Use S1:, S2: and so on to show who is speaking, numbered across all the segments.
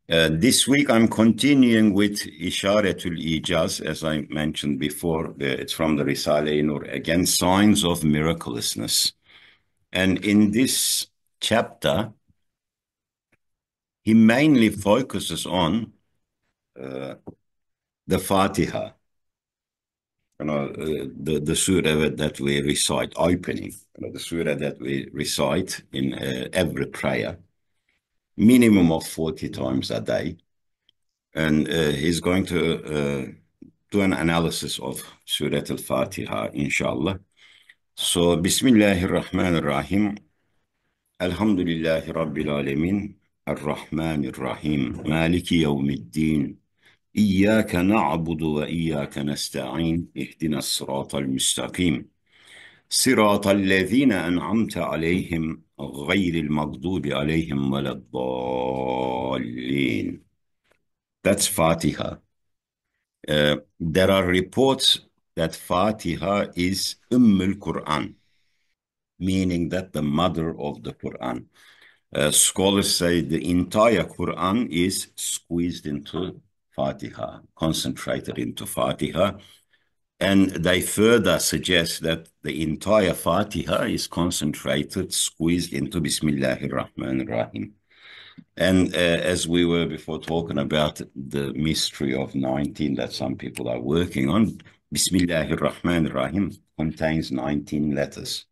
S1: This week I'm continuing with İşaretül İcaz, as I mentioned before. It's from the Risale-i Nur, again, signs of miraculousness. And in this chapter, he mainly focuses on the Fatiha, the surah that we recite, opening, the surah that we recite in every prayer, minimum of 40 times a day. And he's going to do an analysis of Surah Al-Fatiha, inshallah. So, Bismillahirrahmanirrahim. Elhamdülillahi Rabbil alemin. Ar-Rahmanir-Rahim. Maliki yevmiddin. İyyâke na'budu ve iyyâke nesta'in. İhdinas sıratal müstakim. Sıratallezîne en'amte aleyhim. Gayril mağdubi aleyhim veleddallin. That's Fatiha. There are reports that Fatiha is Quran, meaning that the mother of the Quran. Scholars say the entire Quran is squeezed into Fatiha, concentrated into Fatiha. And they further suggest that the entire Fatiha is concentrated, squeezed into Bismillahir Rahmanir Rahim. And as we were before talking about the mystery of 19 that some people are working on, Bismillahir Rahmanir Rahim contains 19 letters.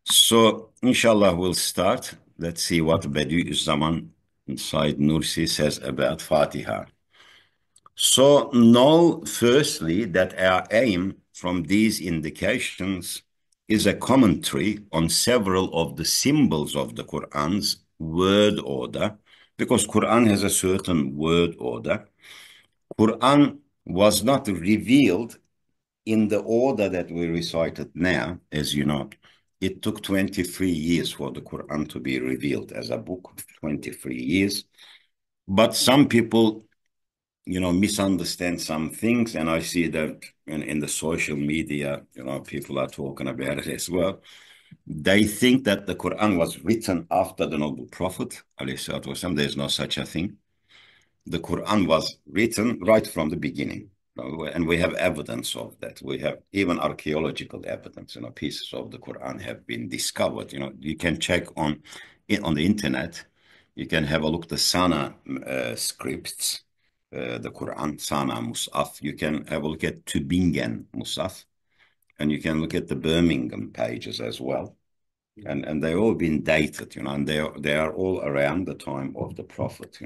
S1: So, inshallah, we'll start. Let's see what Bediüzzaman inside Nursi says about Fatiha. So, know firstly that our aim from these indications is a commentary on several of the symbols of the Quran's word order, because Quran has a certain word order. Quran was not revealed in the order that we recited now, as you know. It took 23 years for the Quran to be revealed as a book, 23 years. But some people, misunderstand some things, and I see that in the social media, people are talking about it as well. They think that the Quran was written after the noble Prophet, alayhi wasallam. There's no such a thing. The Quran was written right from the beginning, and we have evidence of that. We have even archaeological evidence. Pieces of the Quran have been discovered. You can check on the internet. You can have a look at the Sana scripts, the Quran, Sana Mus'af. You can have a look at Tübingen Mus'af, and you can look at the Birmingham pages as well. And they've all been dated, and they are all around the time of the Prophet,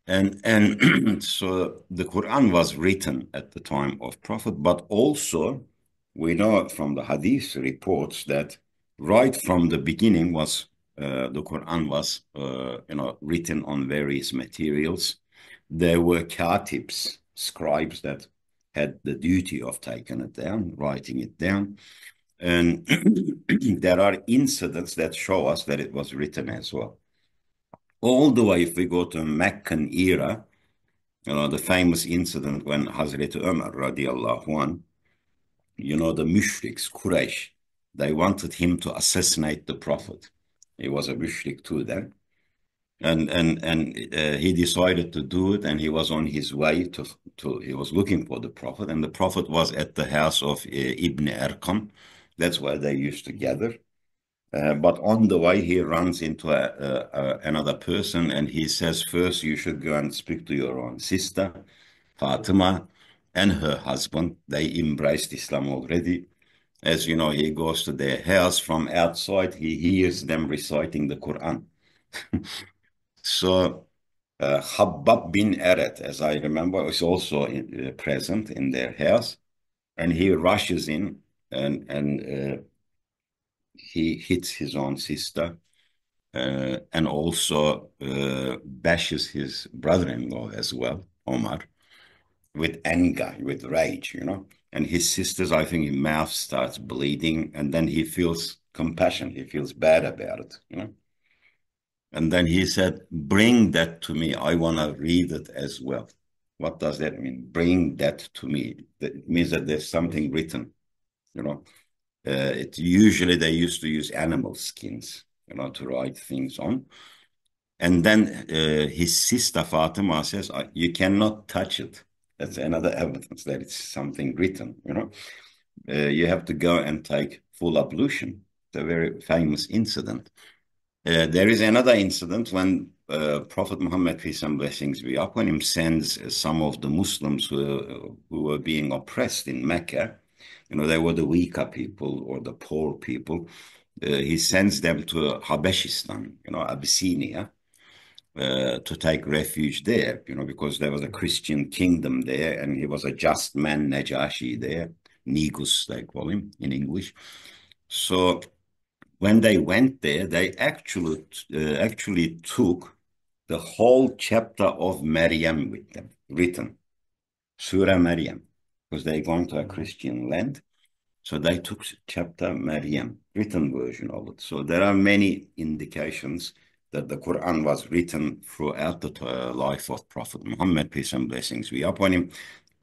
S1: And so the Quran was written at the time of Prophet, but also we know from the Hadith reports that right from the beginning was the Quran was written on various materials. There were katibs, scribes that had the duty of taking it down, writing it down. And there are incidents that show us that it was written as well. All the way, if we go to Meccan era, the famous incident when Hazreti Ömer radiallahu anh, the mushriks, Quraysh, they wanted him to assassinate the Prophet. He was a mushrik too then. And he decided to do it, and he was on his way he was looking for the Prophet, and the Prophet was at the house of Ibn Arqam. That's where they used to gather. But on the way, he runs into another person, and he says, first, you should go and speak to your own sister, Fatima, and her husband. They embraced Islam already. As you know, he goes to their house. From outside, he hears them reciting the Quran. So, Habbab bin Eret, as I remember, is also present in their house. And he rushes in and he hits his own sister and also bashes his brother-in-law as well, Omar, with anger, with rage, And his sister's, I think, his mouth starts bleeding, and then he feels compassion. He feels bad about it, And then he said, bring that to me. I want to read it as well. What does that mean? Bring that to me. That means that there's something written, Usually they used to use animal skins, to write things on. And then his sister Fatima says, you cannot touch it. That's another evidence that it's something written, you know. You have to go and take full ablution. It's a very famous incident. There is another incident when Prophet Muhammad, peace and blessings be upon him, sends some of the Muslims who were being oppressed in Mecca. You know, they were the weaker people or the poor people. He sends them to Habeshistan, you know, Abyssinia, to take refuge there, you know, because there was a Christian kingdom there, and he was a just man, Najashi there, Negus, they call him in English. So when they went there, they actually took the whole chapter of Maryam with them, written, Surah Maryam, because they're going to a Christian land. So they took chapter Maryam, written version of it. So there are many indications that the Quran was written throughout the life of Prophet Muhammad, peace and blessings be upon him.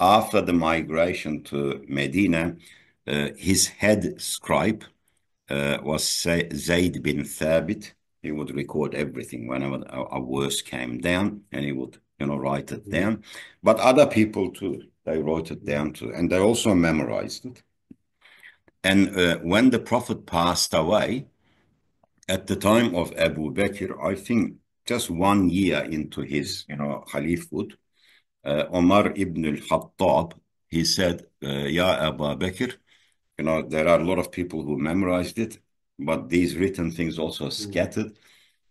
S1: After the migration to Medina, his head scribe was Zayd bin Thabit. He would record everything whenever a verse came down, and he would, you know, write it down. But other people too, they wrote it down too, and they also memorized it. And when the Prophet passed away, at the time of Abu Bakr, I think just 1 year into his, you know, caliphhood, Omar ibn al-Khattab, he said, Ya Abu Bakr, you know, there are a lot of people who memorized it, but these written things also scattered.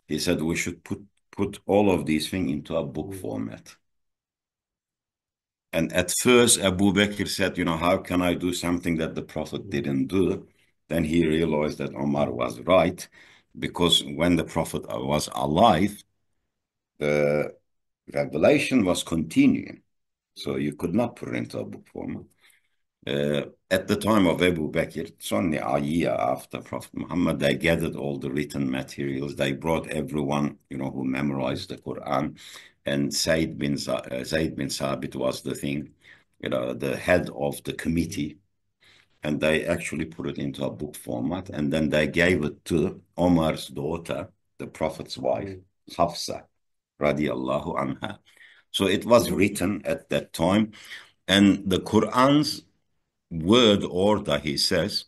S1: He said we should put all of these things into a book format. And at first, Abu Bakr said, you know, how can I do something that the Prophet didn't do? Then he realized that Omar was right, because when the Prophet was alive, the revelation was continuing. So you could not put it into a book format. At the time of Abu Bakr, it's only a year after Prophet Muhammad, they gathered all the written materials. They brought everyone, you know, who memorized the Quran, and Zayd bin Sabit was the thing, you know, the head of the committee, and they actually put it into a book format, and then they gave it to Omar's daughter, the Prophet's wife, Hafsa, radiallahu anha. So it was written at that time, and the Quran's word order, he says,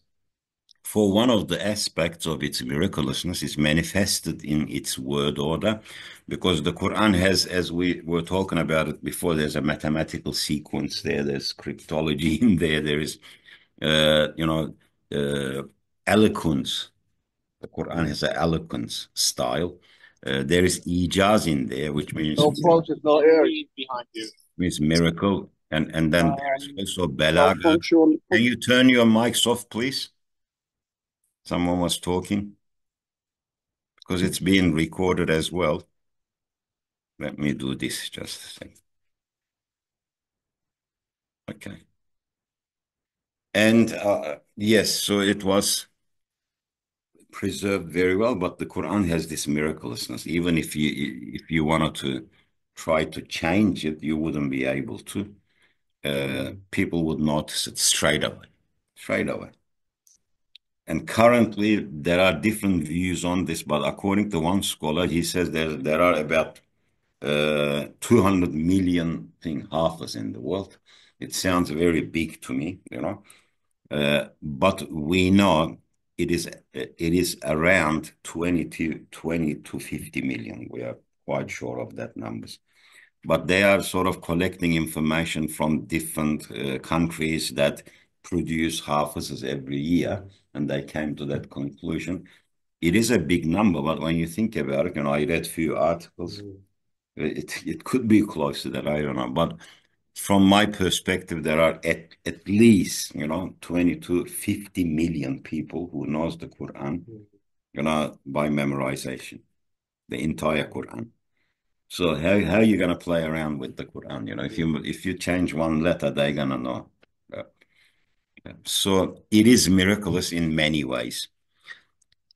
S1: for one of the aspects of its miraculousness is manifested in its word order, because the Quran has, as we were talking about it before, there's a mathematical sequence there, there's cryptology in there, there is, you know, eloquence. The Quran has an eloquence style. There is ijaz in there, which means
S2: no protest, no air behind you.
S1: Means miracle, and then there's also balagha.
S2: Malfunction.
S1: Can you turn your mics off, please? Someone was talking, because it's being recorded as well. Let me do this just a second. Okay. And yes, so it was preserved very well, but the Quran has this miraculousness. Even if you wanted to try to change it, you wouldn't be able to. People would notice it straight away. Straight away. And currently, there are different views on this, but according to one scholar, he says there are about 200 million Hafiz in the world. It sounds very big to me, you know, but we know it is around 20 to 50 million. We are quite sure of that numbers. But they are sort of collecting information from different countries that produce Hafizes every year, and they came to that conclusion. It is a big number, but when you think about it, you know, I read a few articles. It could be close to that, I don't know. But from my perspective, there are at least, you know, 20 to 50 million people who knows the Quran, you know, by memorization, the entire Quran. So how are you gonna play around with the Quran? You know, if you change one letter, they're gonna know. Uh, So it is miraculous in many ways.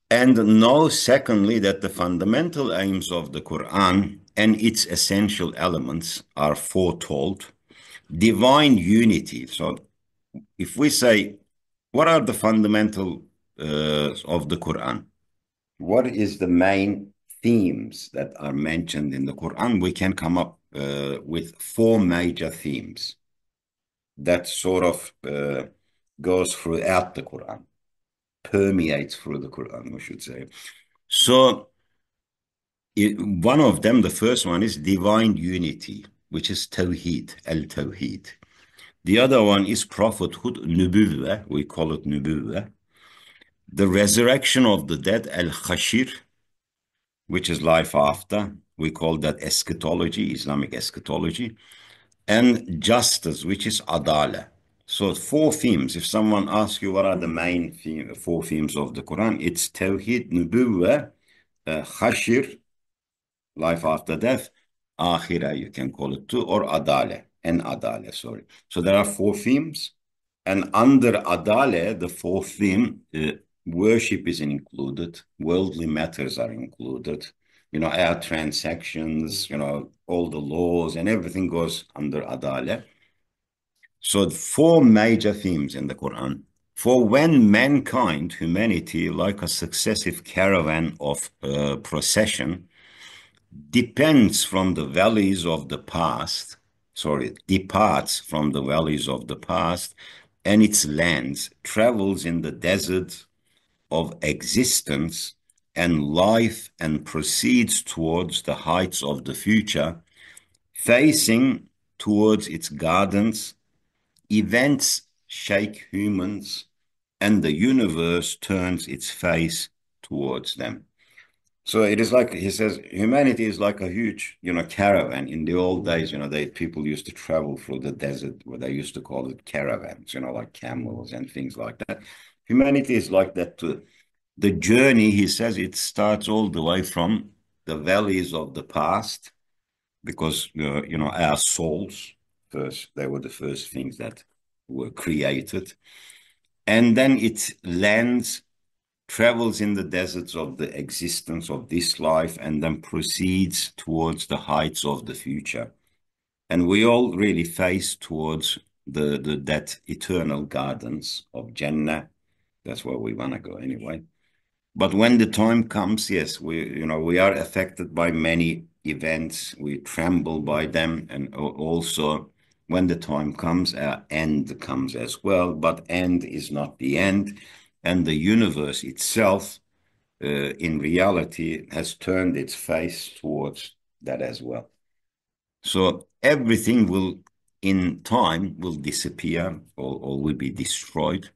S1: And know, secondly, that the fundamental aims of the Quran and its essential elements are foretold. Divine unity. So if we say, what are the fundamental of the Quran? What is the main themes that are mentioned in the Quran, we can come up with four major themes that sort of goes throughout the Quran, permeates through the Quran, we should say. So one of them, the first one, is divine unity, which is Tawheed, al-Tawheed. The other one is prophethood, Nubuwwah, we call it Nubuwwah. The resurrection of the dead, al-Khashir, which is life after. We call that eschatology, Islamic eschatology. And justice, which is adala. So four themes. If someone asks you what are the main four themes of the Quran, it's Tawheed, Nubuwwah, Khashir, life after death, Akhirah, you can call it too, or Adale, and Adale, sorry. So there are four themes. And under Adale, the fourth theme, worship is included, worldly matters are included, our transactions, all the laws and everything goes under Adale. So four major themes in the Quran. For when mankind, humanity, like a successive caravan of procession, departs from the valleys of the past, and its lands, travels in the desert of existence and life, and proceeds towards the heights of the future, facing towards its gardens, events shake humans, and the universe turns its face towards them. So it is like, he says, humanity is like a huge, caravan. In the old days, people used to travel through the desert, where they used to call it caravans, like camels and things like that. Humanity is like that too. The journey, he says, it starts all the way from the valleys of the past, because, our souls, first, they were the first things that were created. And then it lands, travels in the deserts of the existence of this life, and then proceeds towards the heights of the future. And we all really face towards that eternal gardens of Jannah. That's where we want to go anyway. But when the time comes, yes, we are affected by many events. We tremble by them, and also when the time comes, our end comes as well. But end is not the end, and the universe itself, in reality, has turned its face towards that as well. So everything will, in time, will disappear, or will be destroyed.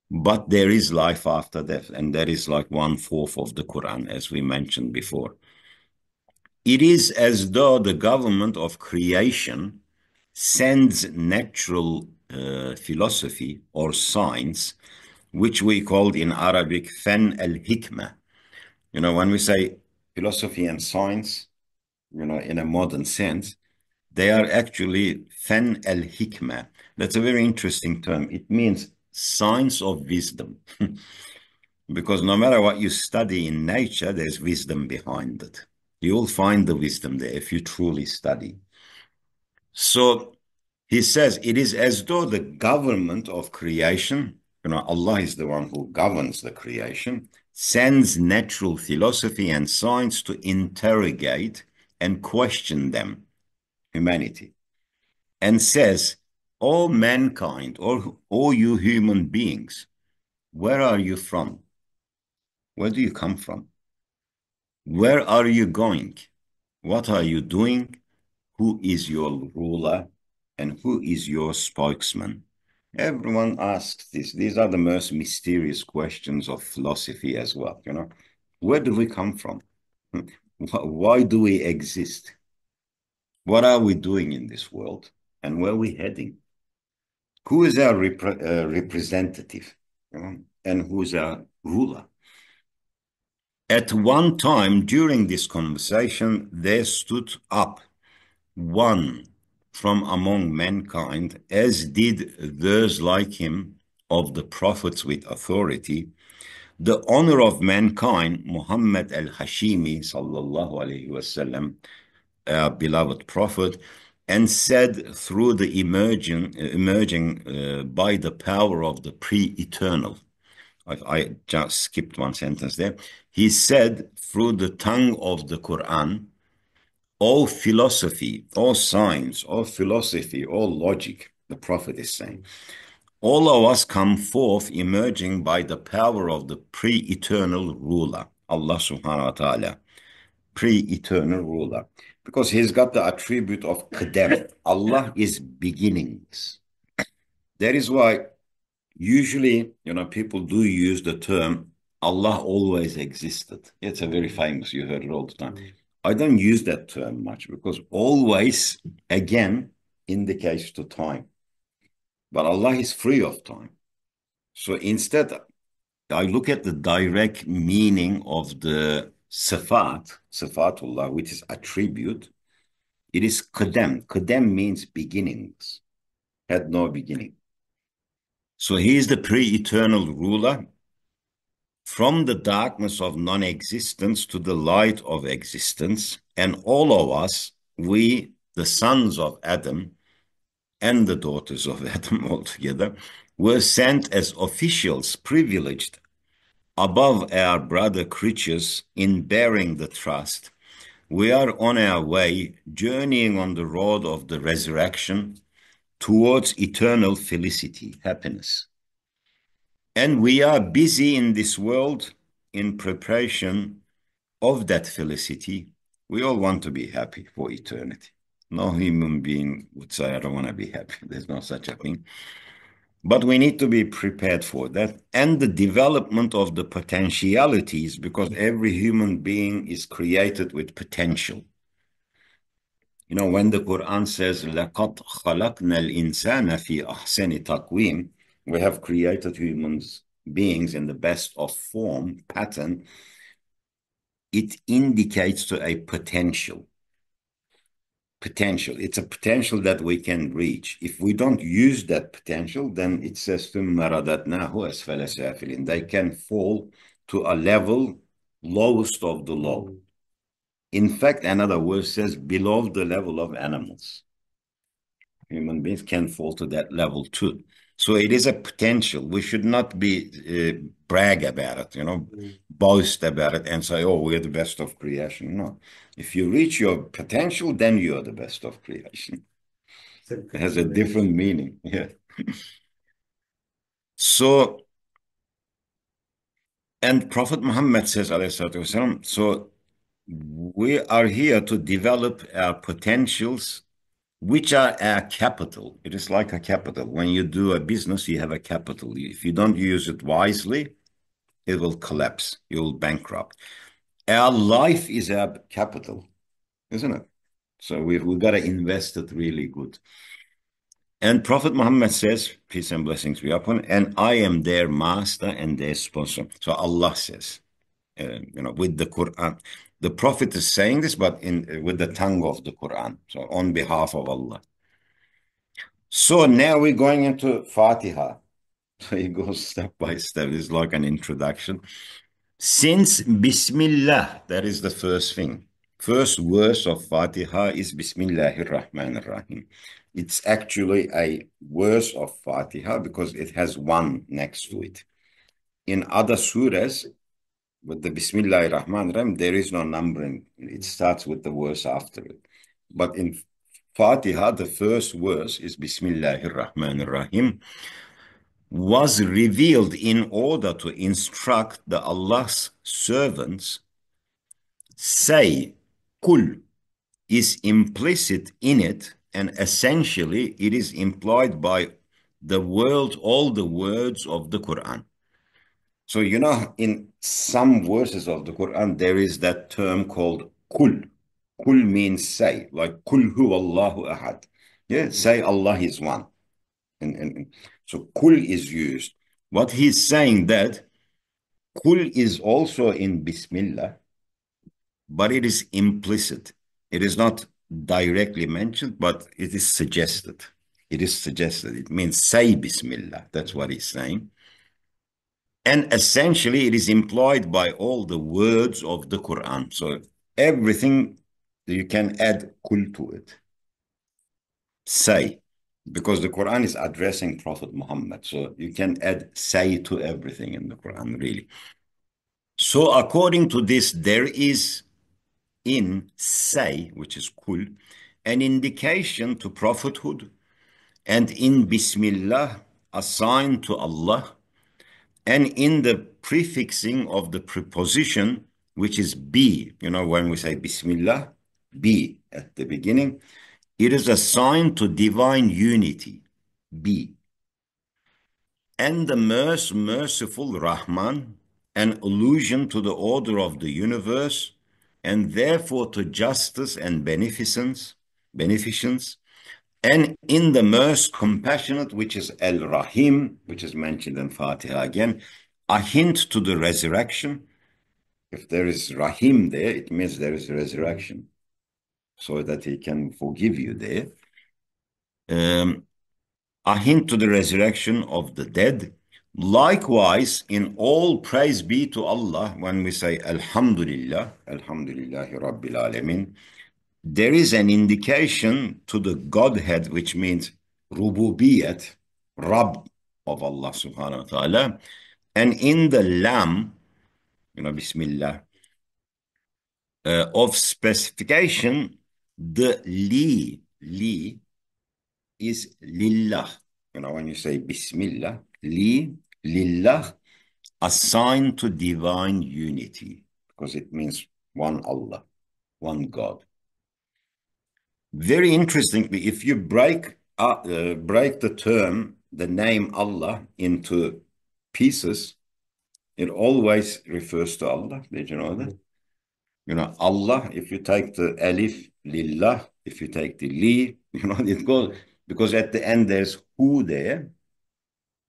S1: But there is life after death, and that is like 1/4 of the Quran, as we mentioned before. It is as though the government of creation sends natural philosophy or science, which we called in Arabic fan al-hikmah. When we say philosophy and science, in a modern sense, they are actually fan al-hikmah. That's a very interesting term. It means science of wisdom. Because no matter what you study in nature, there's wisdom behind it. You'll find the wisdom there if you truly study. So he says, it is as though the government of creation, Allah is the one who governs the creation, sends natural philosophy and science to interrogate and question them, humanity, and says, all mankind, or all you human beings, where are you from? Where do you come from? Where are you going? What are you doing? Who is your ruler? And who is your spokesman? Everyone asks this. These are the most mysterious questions of philosophy as well. Where do we come from? Why do we exist? What are we doing in this world? And where are we heading? Who is our representative? And who is our ruler? At one time during this conversation, there stood up one from among mankind, as did those like him of the prophets with authority, the honor of mankind, Muhammad al-Hashimi, sallallahu alayhi wasallam, our beloved prophet, and said through the emerging by the power of the pre-eternal, I just skipped one sentence there. He said, through the tongue of the Quran, all philosophy, all science, all philosophy, all logic, the Prophet is saying, all of us come forth emerging by the power of the pre-eternal ruler, Allah subhanahu wa ta'ala, pre-eternal ruler. Because he's got the attribute of qadam. Allah is beginnings. That is why usually, people do use the term Allah always existed. It's a very famous, you heard it all the time. I don't use that term much because always, again, indicates to time. But Allah is free of time. So instead, I look at the direct meaning of the sifatullah, which is attribute. It is qadam. Qadam means beginnings, had no beginning. So he is the pre-eternal ruler. From the darkness of non-existence to the light of existence, and all of us, we, the sons of Adam and the daughters of Adam altogether, were sent as officials, privileged, above our brother creatures in bearing the trust. We are on our way, journeying on the road of the resurrection towards eternal felicity, happiness. And we are busy in this world in preparation of that felicity. We all want to be happy for eternity. No human being would say, I don't want to be happy. There's no such a thing. But we need to be prepared for that. And the development of the potentialities, because every human being is created with potential. When the Quran says, لَقَدْ خَلَقْنَا الْإِنسَانَ فِي أَحْسَنِ تَقْوِيمٍ, we have created humans beings in the best of form, pattern, it indicates to a potential. It's a potential that we can reach. If we don't use that potential, then it says, ثُمَّ رَدَدْنَاهُ أَسْفَلَ سَافِلِينَ. They can fall to a level lowest of the low. In fact, another verse says, below the level of animals. Human beings can fall to that level too. So it is a potential. We should not be brag about it, boast about it and say, oh, we're the best of creation. No. If you reach your potential, then you're the best of creation. It has a different meaning. Yeah. So, and Prophet Muhammad says, والسلام, so we are here to develop our potentials, which are our capital. It is like a capital. When you do a business, you have a capital. If you don't use it wisely, it will collapse. You'll bankrupt. Our life is our capital, isn't it? So we've got to invest it really good. And Prophet Muhammad says, peace and blessings be upon, and I am their master and their sponsor. So Allah says, with the Quran. The Prophet is saying this, but with the tongue of the Quran. So on behalf of Allah. So now we're going into Fatiha. So he goes step by step. It's like an introduction. Since Bismillah, that is the first thing. First verse of Fatiha is Bismillahir Rahmanir Rahim. It's actually a verse of Fatiha because it has one next to it. In other surahs, with the Bismillahir Rahmanir Rahim, there is no numbering. It starts with the verse after it. But in Fatiha, the first verse is Bismillahir Rahmanir Rahim, was revealed in order to instruct the Allah's servants. Say, Kul is implicit in it, and essentially it is implied by all the words of the Quran. So, in some verses of the Quran, there is that term called Kul. Kul means say, like Kul huwallahu ahad. Yeah, say Allah is one. And so Kul is used. What he's saying that Kul is also in Bismillah, but it is implicit. It is not directly mentioned, but it is suggested. It is suggested. It means say Bismillah. That's what he's saying. And essentially, it is implied by all the words of the Quran. So everything, you can add kul to it. Say. because the Quran is addressing Prophet Muhammad. So you can add say to everything in the Quran, really. So according to this, there is in say, which is kul, an indication to prophethood, and in Bismillah, a sign to Allah, and in the prefixing of the preposition, which is be, when we say Bismillah, be at the beginning, it is a sign to divine unity, be. And the most merciful Rahman, an allusion to the order of the universe, and therefore to justice and beneficence, and in the most compassionate, which is Al-Rahim, which is mentioned in Fatiha again, a hint to the resurrection. If there is Rahim there, it means there is resurrection, so that he can forgive you there. A hint to the resurrection of the dead. Likewise, in all praise be to Allah, when we say Alhamdulillah, Alhamdulillahi Rabbil Alamin, there is an indication to the Godhead, which means Rububiyat, Rabb of Allah subhanahu wa ta'ala. And in the Lam, Bismillah, of specification, the li is lillah. When you say Bismillah, lillah, assigned to divine unity, because it means one Allah, one God. Very interestingly, if you break the term, the name Allah, into pieces, it always refers to Allah. Did you know that? Allah, if you take the alif, lillah, if you take the li, it goes, because at the end there's who there.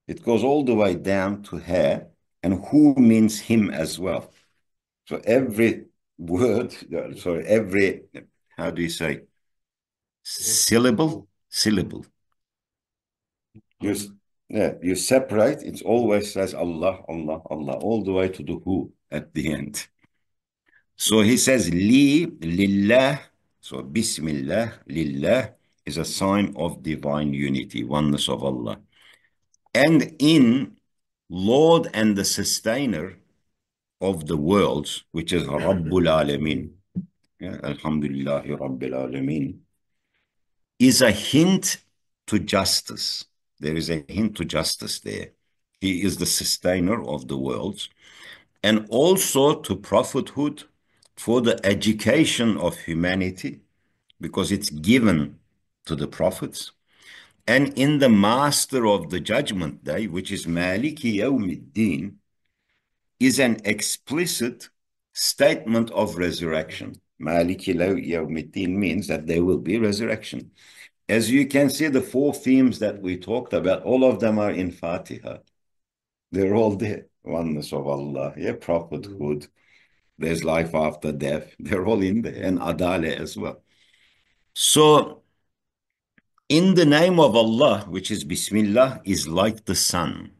S1: It goes all the way down to her, and who means him as well. So every word, every, how do you say, syllable. You separate, it always says Allah, Allah, Allah, all the way to the who at the end. So he says, lillah, so Bismillah, lillah is a sign of divine unity, oneness of Allah. And in Lord and the sustainer of the worlds, which is Rabbul Alameen, Alhamdulillahi Rabbil Alameen, is a hint to justice. There is a hint to justice there. He is the sustainer of the worlds, and also to prophethood for the education of humanity, because it's given to the prophets, and in the master of the judgment day, which is Maliki Yawmiddin, is an explicit statement of resurrection. Maliki Yawmiddin means that there will be resurrection. As you can see, the four themes that we talked about, all of them are in Fatiha. They're all there. Oneness of Allah, prophethood, there's life after death. They're all in there, and Adale as well. So, in the name of Allah, which is Bismillah, is like the sun,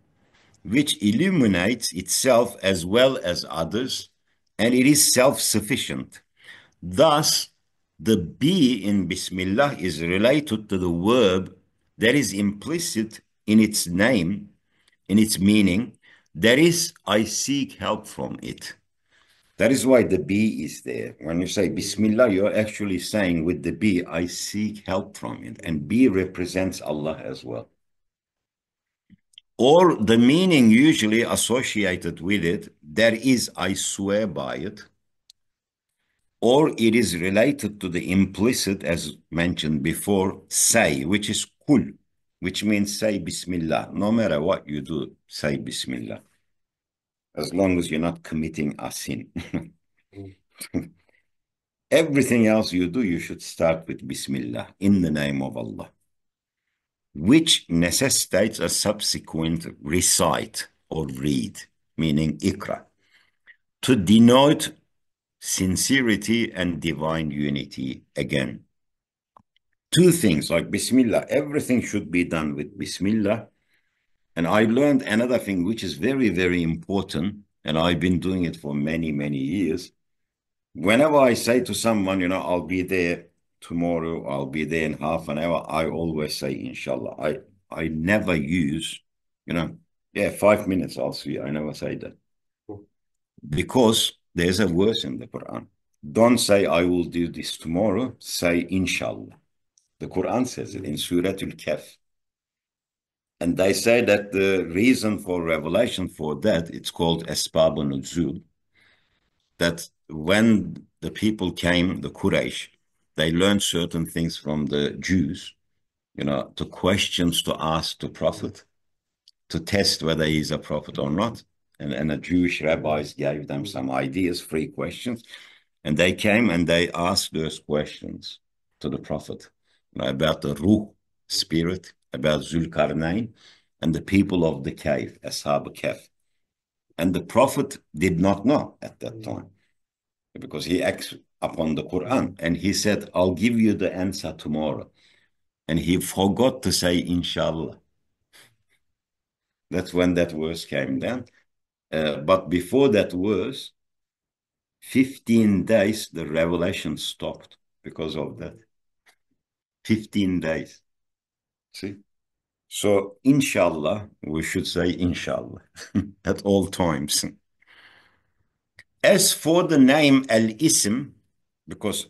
S1: which illuminates itself as well as others, and it is self-sufficient. Thus, the be in Bismillah is related to the verb that is implicit in its name, in its meaning, that is, I seek help from it. That is why the be is there. When you say Bismillah, you're actually saying with the be, I seek help from it. And be represents Allah as well. Or the meaning usually associated with it, that is, I swear by it. Or it is related to the implicit, as mentioned before, say, which is kul, which means say Bismillah. No matter what you do, say Bismillah. As long as you're not committing a sin. Everything else you do, you should start with Bismillah, in the name of Allah, which necessitates a subsequent recite or read, meaning ikra, to denote sincerity and divine unity again. Two things, like Bismillah, everything should be done with Bismillah. And I learned another thing, which is very, very important, and I've been doing it for many, many years. Whenever I say to someone, I'll be there tomorrow, I'll be there in half an hour, I always say, inshallah. I never use, 5 minutes, I'll see you. I never say that. Because there's a verse in the Quran. Don't say, I will do this tomorrow. Say, inshallah. The Quran says it in Surah Al-Kahf. And they say that the reason for revelation for that, it's called Asbab Nuzul, that when the people came, the Quraysh, they learned certain things from the Jews, the questions to ask the Prophet, to test whether he's a prophet or not. And the Jewish rabbis gave them some ideas, free questions. And they came and they asked those questions to the Prophet, about the Ruh, spirit, about Zulkarnain, and the people of the cave, Ashab Kahf. And the Prophet did not know at that time, because he acts upon the Quran. And he said, I'll give you the answer tomorrow. And he forgot to say, inshallah. That's when that verse came down. But before that verse, 15 days, the revelation stopped because of that. 15 days. See? So, inshallah, we should say inshallah at all times. As for the name al-ism, because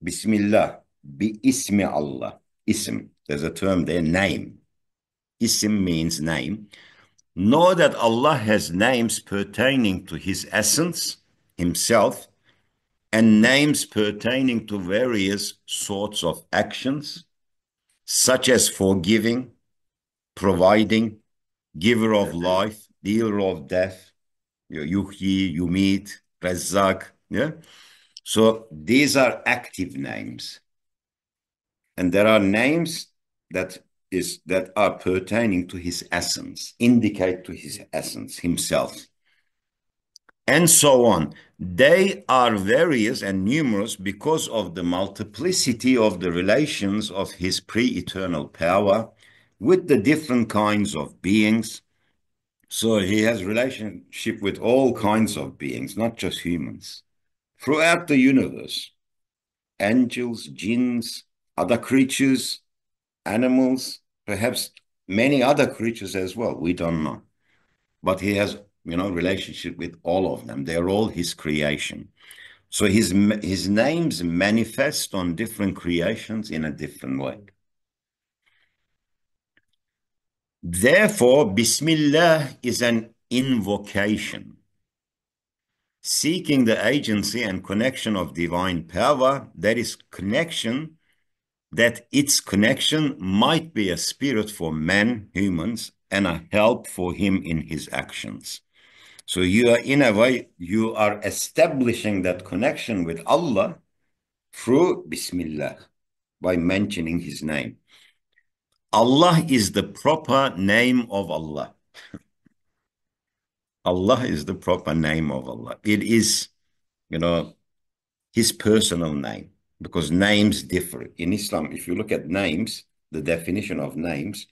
S1: Bismillah, bi-ismi Allah, ism, there's a term there, name. Ism means name. Know that Allah has names pertaining to His essence, Himself, and names pertaining to various sorts of actions, such as forgiving, providing, giver of life, dealer of death, Yuhyi, Yumit, Razzaq. Yeah. So these are active names. And there are names that are pertaining to his essence, indicate to his essence, himself, and so on. They are various and numerous because of the multiplicity of the relations of his pre-eternal power with the different kinds of beings. So he has relationship with all kinds of beings, not just humans, throughout the universe. Angels, jinns, other creatures, animals, perhaps many other creatures as well. We don't know. But he has, relationship with all of them. They're all his creation. So his names manifest on different creations in a different way. Therefore, Bismillah is an invocation, seeking the agency and connection of divine power, that its connection might be a spirit for men, humans, and a help for him in his actions. So in a way, you are establishing that connection with Allah through Bismillah, by mentioning his name. Allah is the proper name of Allah. Allah is the proper name of Allah. It is, his personal name, because names differ. In Islam, if you look at names, the definition of names,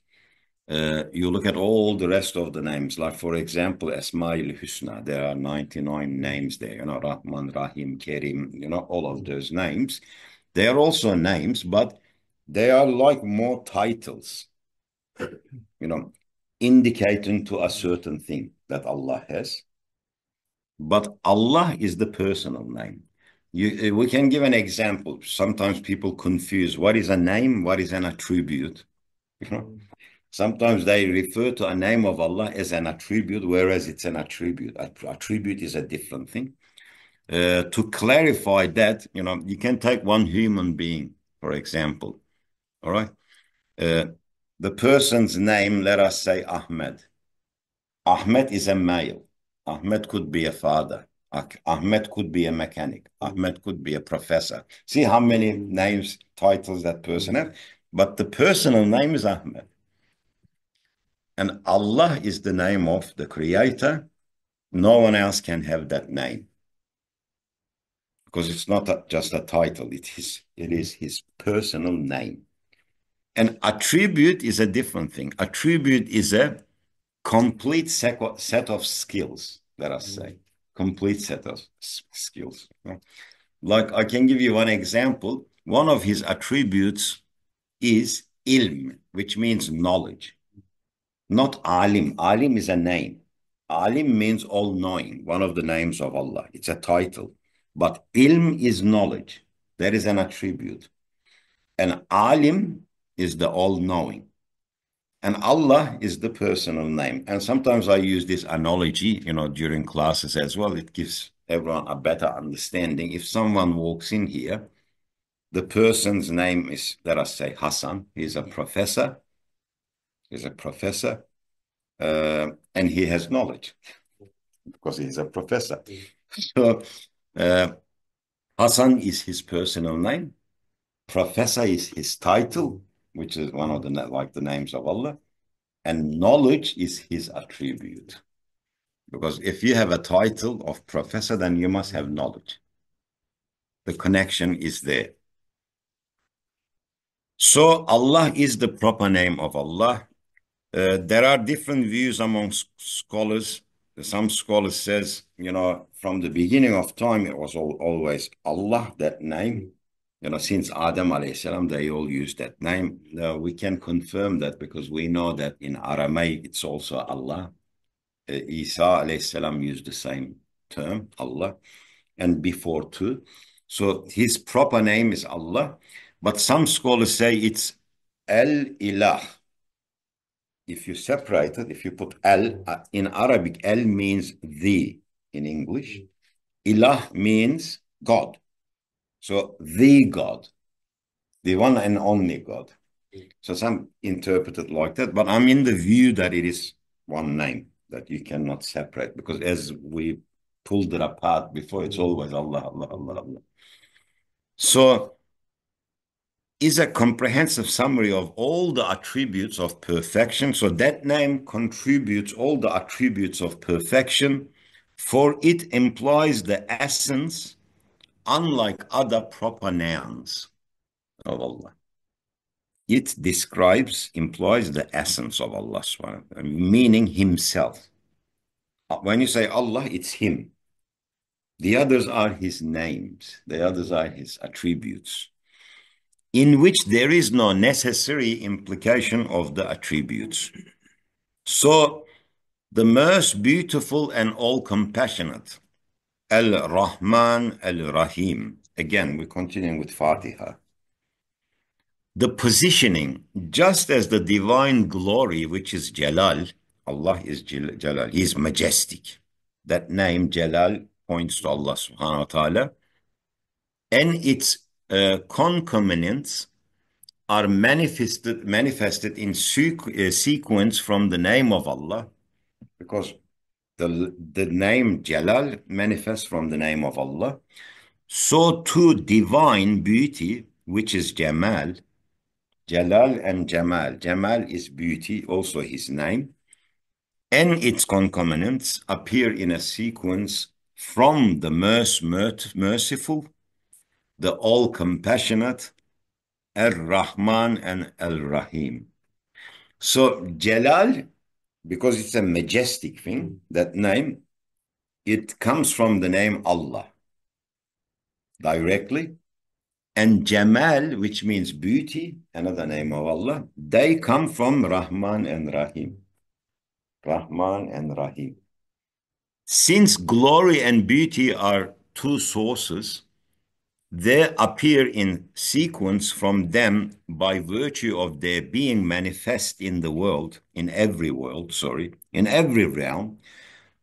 S1: you look at all the rest of the names, like, for example, Asma'il Husna. There are 99 names there, Rahman, Rahim, Kerim, all of those names. They are also names, but they are like more titles, indicating to a certain thing that Allah has. But Allah is the personal name. We can give an example. Sometimes people confuse what is a name, what is an attribute. Sometimes they refer to a name of Allah as an attribute, whereas it's an attribute. Attribute is a different thing. To clarify that, you can take one human being, for example. All right. The person's name, let us say Ahmed. Ahmed is a male. Ahmed could be a father. Ahmed could be a mechanic. Ahmed could be a professor. See how many names, titles that person has? But the personal name is Ahmed. And Allah is the name of the Creator. No one else can have that name, because it's not just a title. It is his personal name. An attribute is a different thing. Attribute is a complete set of skills, let us say. Complete set of skills. Like, I can give you one example. one of his attributes is ilm, which means knowledge. Not alim. Alim is a name. Alim means all-knowing, one of the names of Allah. It's a title. But ilm is knowledge. That is an attribute. And alim is the all-knowing. And Allah is the personal name. And sometimes I use this analogy, during classes as well. It gives everyone a better understanding. If someone walks in here, the person's name is, let us say, Hassan. He's a professor. He's a professor. And he has knowledge because he's a professor. So Hassan is his personal name. Professor is his title, which is one of the names of Allah. And knowledge is his attribute. Because if you have a title of professor, then you must have knowledge. The connection is there. So Allah is the proper name of Allah. There are different views among scholars. Some scholars says, from the beginning of time, it was always Allah, that name. Since Adam alayhi salam, they all used that name. We can confirm that because we know that in Aramaic, it's also Allah. Isa alayhi salam used the same term, Allah, and before too. So his proper name is Allah, but some scholars say it's El-Ilah. If you separate it, if you put El, in Arabic, El means the in English. Ilah means God. So the God, the one and only God. So some interpret it like that, but I'm in the view that it is one name that you cannot separate, because as we pulled it apart before, it's always Allah, Allah, Allah, Allah. So is a comprehensive summary of all the attributes of perfection. So that name contributes all the attributes of perfection, for it implies the essence, unlike other proper nouns of Allah. It implies the essence of Allah, meaning himself. When you say Allah, it's him. The others are his names. The others are his attributes, in which there is no necessary implication of the attributes. So, the most beautiful and all-compassionate, Al-Rahman, Al-Rahim. Again, we're continuing with Fatiha. The positioning, just as the divine glory, which is Jalal, Allah is Jalal, He is majestic. That name, Jalal, points to Allah subhanahu wa ta'ala. And its concomitants are manifested in sequence from the name of Allah, because the name Jalal manifests from the name of Allah. So too divine beauty, which is Jamal, Jalal and Jamal. Jamal is beauty, also his name. And its concomitants appear in a sequence from the merciful, the all-compassionate, Ar-Rahman and Al-Rahim. So Jalal, because it's a majestic thing, that name, it comes from the name Allah directly. And Jamal, which means beauty, another name of Allah, they come from Rahman and Rahim. Rahman and Rahim. Since glory and beauty are two sources, they appear in sequence from them by virtue of their being manifest in the world, in every realm,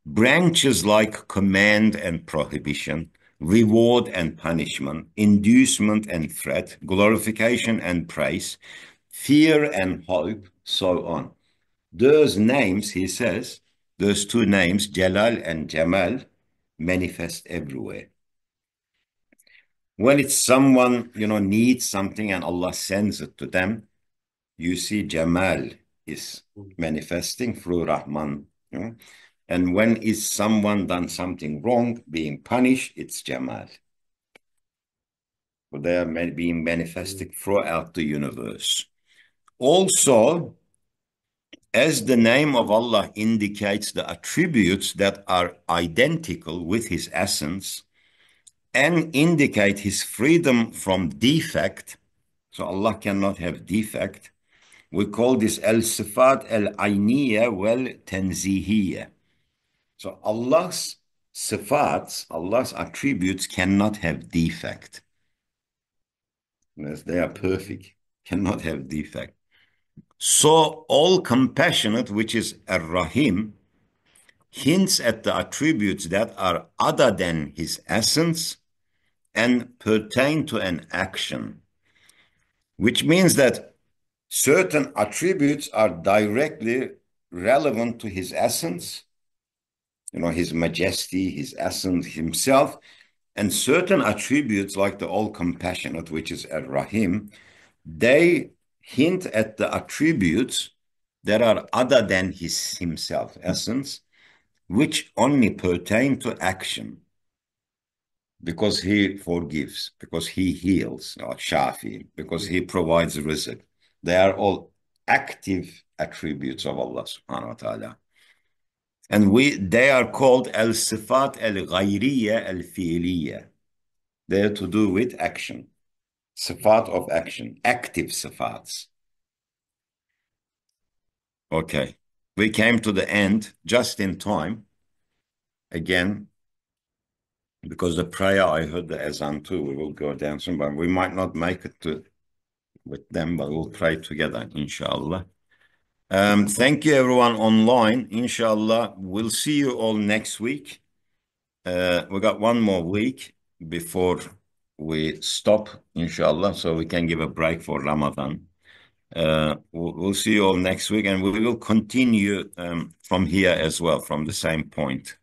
S1: branches like command and prohibition, reward and punishment, inducement and threat, glorification and praise, fear and hope, so on. Those names, he says, those two names, Jalal and Jamal, manifest everywhere. When it's someone, needs something and Allah sends it to them, you see Jamal is manifesting through Rahman. And when is someone done something wrong, being punished, it's Jamal. So they are being manifested throughout the universe. Also, as the name of Allah indicates the attributes that are identical with his essence, and indicate his freedom from defect. So Allah cannot have defect. We call this al-sifat al-ayniyya wal-tanzihiyya. So Allah's sifats, Allah's attributes cannot have defect. Yes, they are perfect, cannot have defect. So all compassionate, which is ar-Rahim, hints at the attributes that are other than his essence and pertain to an action, which means that certain attributes are directly relevant to his essence, his majesty, his essence, himself, and certain attributes like the all-compassionate, which is Ar-Rahim, they hint at the attributes that are other than himself, essence, which only pertain to action, because he forgives, because he heals, or Shafi, because he provides rizq. They are all active attributes of Allah subhanahu wa ta'ala. And they are called al-sifat al-ghayriyya al-fi'liyya. They are to do with action. Sifat of action, active sifats. Okay. We came to the end just in time. Again, because the prayer, I heard the azan too. We will go down soon, but we might not make it with them, but we'll pray together, inshallah. Thank you, everyone online. Inshallah, we'll see you all next week. We got one more week before we stop, inshallah, so we can give a break for Ramadan. We'll see you all next week, and we will continue from here as well, from the same point.